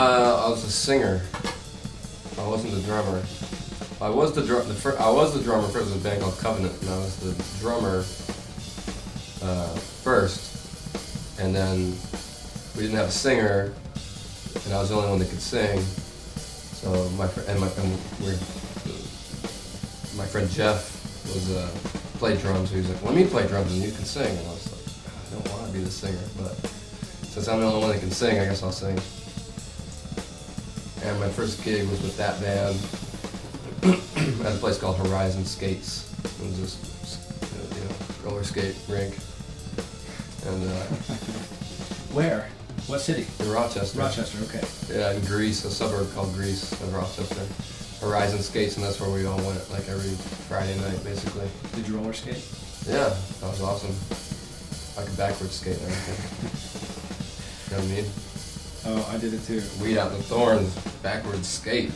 I was a singer. I wasn't the drummer. I was the drummer first in a band called Covenant, and I was the drummer first. And then we didn't have a singer, and I was the only one that could sing. So my friend Jeff was played drums. So he was like, "Let me play drums and you can sing." And I was like, "I don't want to be the singer, but since I'm the only one that can sing, I guess I'll sing." And my first gig was with that band at a place called Horizon Skates. It was this, roller skate rink. And where? What city? In Rochester. Rochester, okay. Yeah, in Greece, a suburb called Greece of Rochester. Horizon Skates, and that's where we all went, like every Friday night, basically. Did you roller skate? Yeah, that was awesome. I could backwards skate and everything. You know what I mean? Oh, I did it too. Weed out the thorns, backwards skate.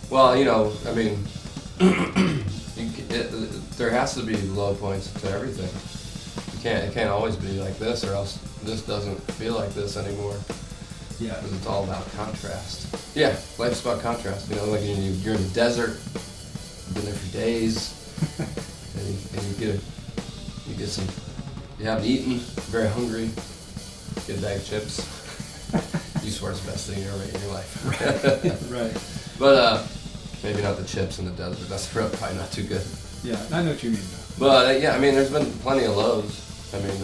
Well, I mean, there has to be low points to everything. It can't always be like this, or else this doesn't feel like this anymore. Yeah. Because it's all about contrast. Yeah, life's about contrast. Like you're in the desert, you've been there for days, and you haven't eaten, very hungry, get a bag of chips. You swear it's the best thing you ever ate in your life. Right. But maybe not the chips in the desert. That's probably not too good. Yeah, I know what you mean though. But yeah, I mean, there's been plenty of lows. I mean,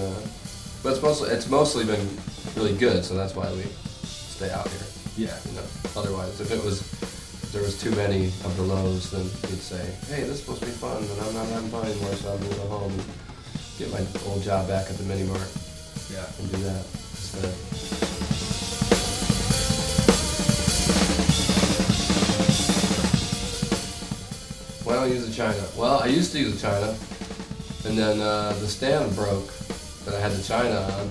but it's mostly been really good, so that's why we stay out here. Yeah. Otherwise, if there was too many of the lows, then you'd say, hey, this is supposed to be fun, and I'm not having fun anymore, so I'm gonna go home and get my old job back at the mini mart. Yeah. And do that instead. Why don't I use a China? Well, I used to use a China, and then the stand broke that I had the China on.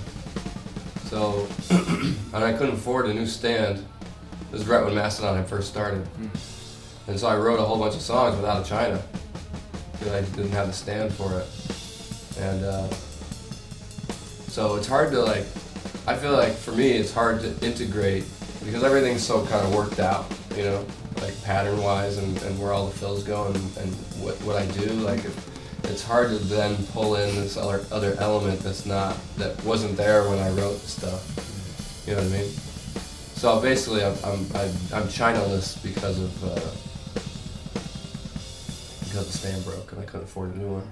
So, and I couldn't afford a new stand. This was right when Mastodon had first started. And so I wrote a whole bunch of songs without a China, because I didn't have the stand for it. And so it's hard to I feel like for me it's hard to integrate, because everything's so kind of worked out, like pattern-wise and where all the fills go and what I do. It's hard to then pull in this other element that wasn't there when I wrote the stuff. You know what I mean? So basically, I'm China-less because the stand broke and I couldn't afford a new one.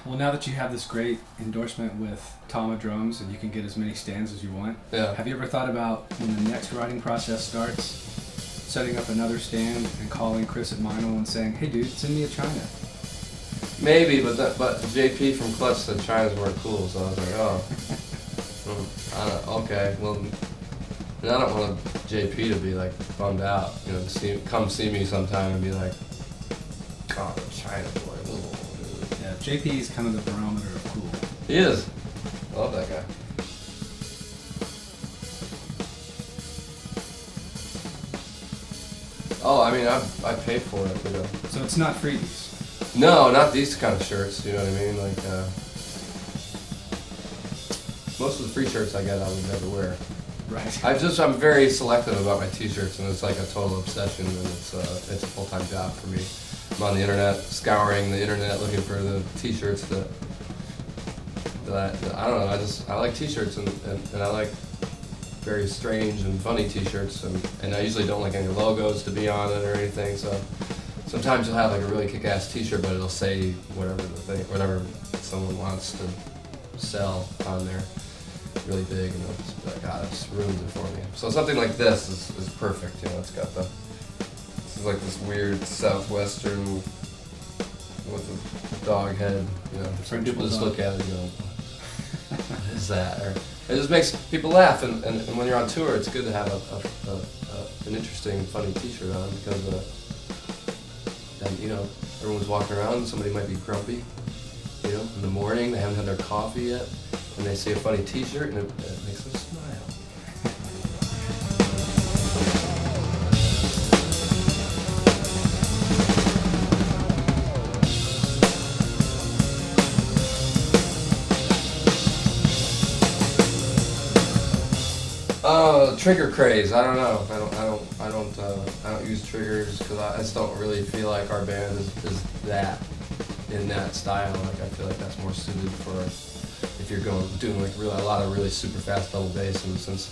Well, now that you have this great endorsement with Tama Drums and you can get as many stands as you want, have you ever thought about when the next writing process starts, setting up another stand and calling Chris at Meinl and saying, "Hey, dude, send me a China"? Maybe, but JP from Clutch said Chinas weren't cool, so I was like, okay, well, and I don't want JP to be bummed out, come see me sometime and be like, oh, China boy. Yeah, JP is kind of the barometer of cool. He is. I love that guy. Oh, I mean, I pay for it, So it's not freebies? No, not these kind of shirts, you know what I mean? Most of the free shirts I get I would never wear. Right. I'm very selective about my t-shirts, and it's like a total obsession, and it's a full-time job for me. I'm on the internet, scouring the internet, looking for the t-shirts that I don't know, I like t-shirts, and I like very strange and funny t-shirts, and I usually don't like any logos to be on it or anything, so sometimes you'll have a really kick-ass t-shirt, but it'll say whatever someone wants to sell on there really big, and it'll just be like, God, it just ruins it for me. So something like this is perfect, it's got this is like this weird southwestern with a dog head, some people just look at it and go, what is that? Or it just makes people laugh, and when you're on tour, it's good to have an interesting, funny t-shirt on, because then, everyone's walking around and somebody might be grumpy, in the morning, they haven't had their coffee yet, and they see a funny t-shirt and it makes them smile. Trigger craze. I don't know. I don't use triggers because I just don't really feel like our band is that in that style. Like I feel like that's more suited for if you're doing like a lot of really super fast double bass. And since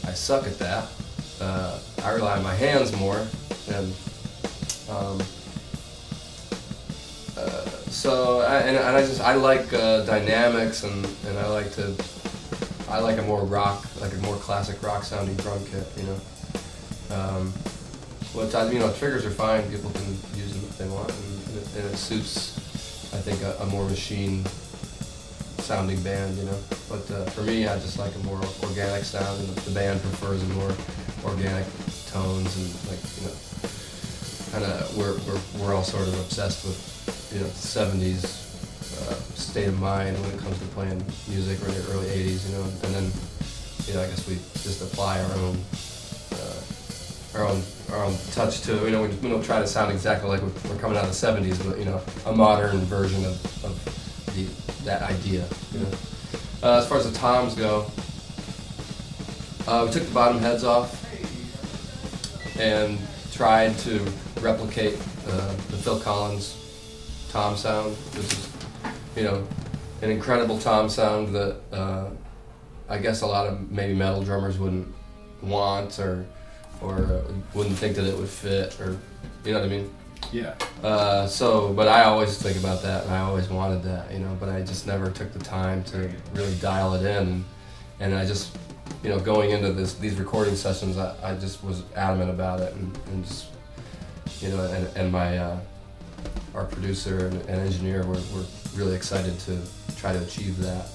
I suck at that, I rely on my hands more. And I like dynamics and I like a more classic rock sounding drum kit, you know. Triggers are fine. People can use them if they want, and it suits, I think, a more machine sounding band, you know. But for me, I just like a more organic sound, and the band prefers a more organic tones, and kind of we're all sort of obsessed with, the 70s. State of mind when it comes to playing music, or the early 80s, and then, I guess we just apply our own touch to it. We don't try to sound exactly like we're coming out of the 70s, but, a modern version of that idea, As far as the toms go, we took the bottom heads off and tried to replicate the Phil Collins tom sound, which is, an incredible tom sound that I guess a lot of maybe metal drummers wouldn't want or wouldn't think that it would fit, or you know what I mean? Yeah. But I always think about that, and I always wanted that, but I just never took the time to really dial it in, and I just, going into these recording sessions, I just was adamant about it, and just, and my our producer and engineer were really excited to try to achieve that,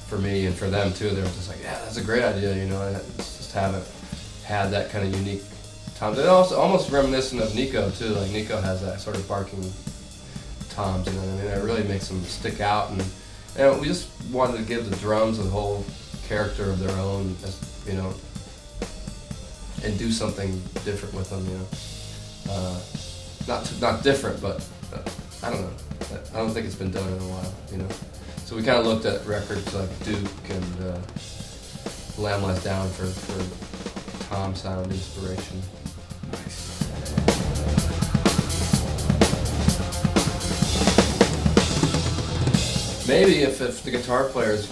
for me and for them too. They were just like, yeah, that's a great idea, and I just haven't had that kind of unique toms. And also almost reminiscent of Nico too. Like Nico has that sort of barking toms, what I mean? It really makes them stick out, and we just wanted to give the drums a whole character of their own, and do something different with them, Not different, but I don't know. I don't think it's been done in a while, So we kind of looked at records like Duke and Lamb Lies Down for tom sound inspiration. Nice. Maybe if the guitar players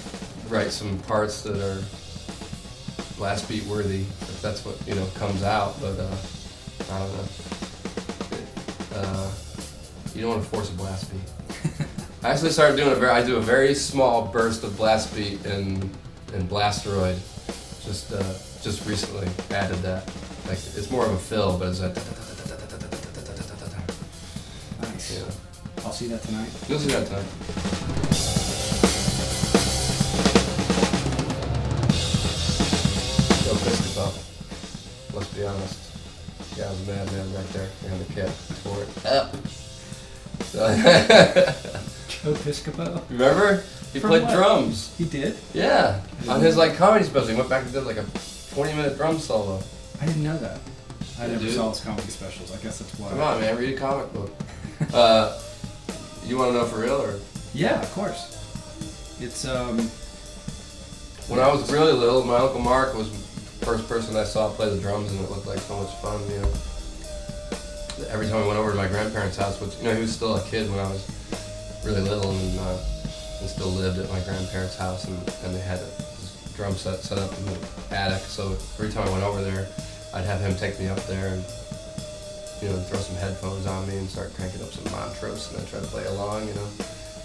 write some parts that are blast beat worthy, if that's what comes out, but I don't know. You don't want to force a blast beat. I actually started doing I do a very small burst of blast beat in Blasteroid. Just recently added that. Like it's more of a fill, but it's like. Nice. Yeah. I'll see that tonight. You'll see that tonight. Go Piscopo. Let's be honest. Yeah, I was a madman right there. And the cat tore it up. Joe Piscopo? Remember? He played drums. He did? Yeah. On his comedy special, he went back and did like a 20-minute drum solo. I didn't know that. I never saw his comedy specials. I guess that's why. Come on, man. Read a comic book. You want to know for real, or? Yeah, of course. It's When I was really little, my Uncle Mark was the first person I saw play the drums, and it looked like so much fun, Every time I went over to my grandparents' house, which, he was still a kid when I was really little, and still lived at my grandparents' house, and they had a drum set up in the attic, so every time I went over there, I'd have him take me up there and, throw some headphones on me and start cranking up some Montrose, and I'd try to play along,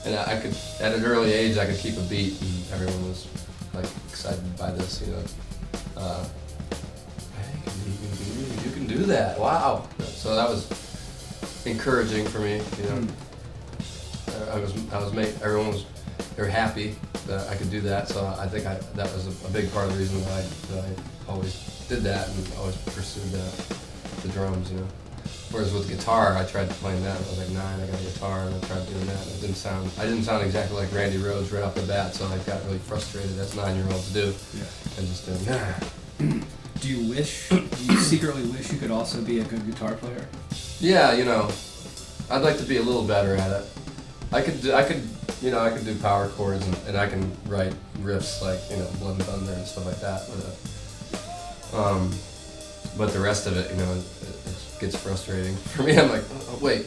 And I could, at an early age, I could keep a beat, and everyone was, excited by this, Hey, you can do that, wow. So that was encouraging for me, they were happy that I could do that, so I think that was a big part of the reason why I always did that and always pursued the drums, Whereas with guitar, I tried playing that when I was like 9, I got a guitar and I tried doing that, and I didn't sound exactly like Randy Rhoads right off the bat, so I got really frustrated, as 9-year-olds do, and just Do you secretly wish you could also be a good guitar player? Yeah, I'd like to be a little better at it. I could do power chords and I can write riffs like, Blood and Thunder and stuff like that, but But the rest of it, you know, it gets frustrating. For me, I'm like, oh, wait,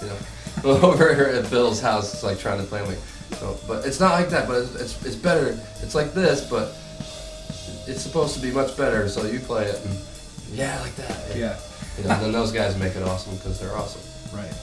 you know. Over at Bill's house, it's like trying to play. I'm like, no, but it's not like that. But it's better. It's like this, but it's supposed to be much better. So you play it, and yeah, like that. Yeah. You know, and then those guys make it awesome because they're awesome. Right.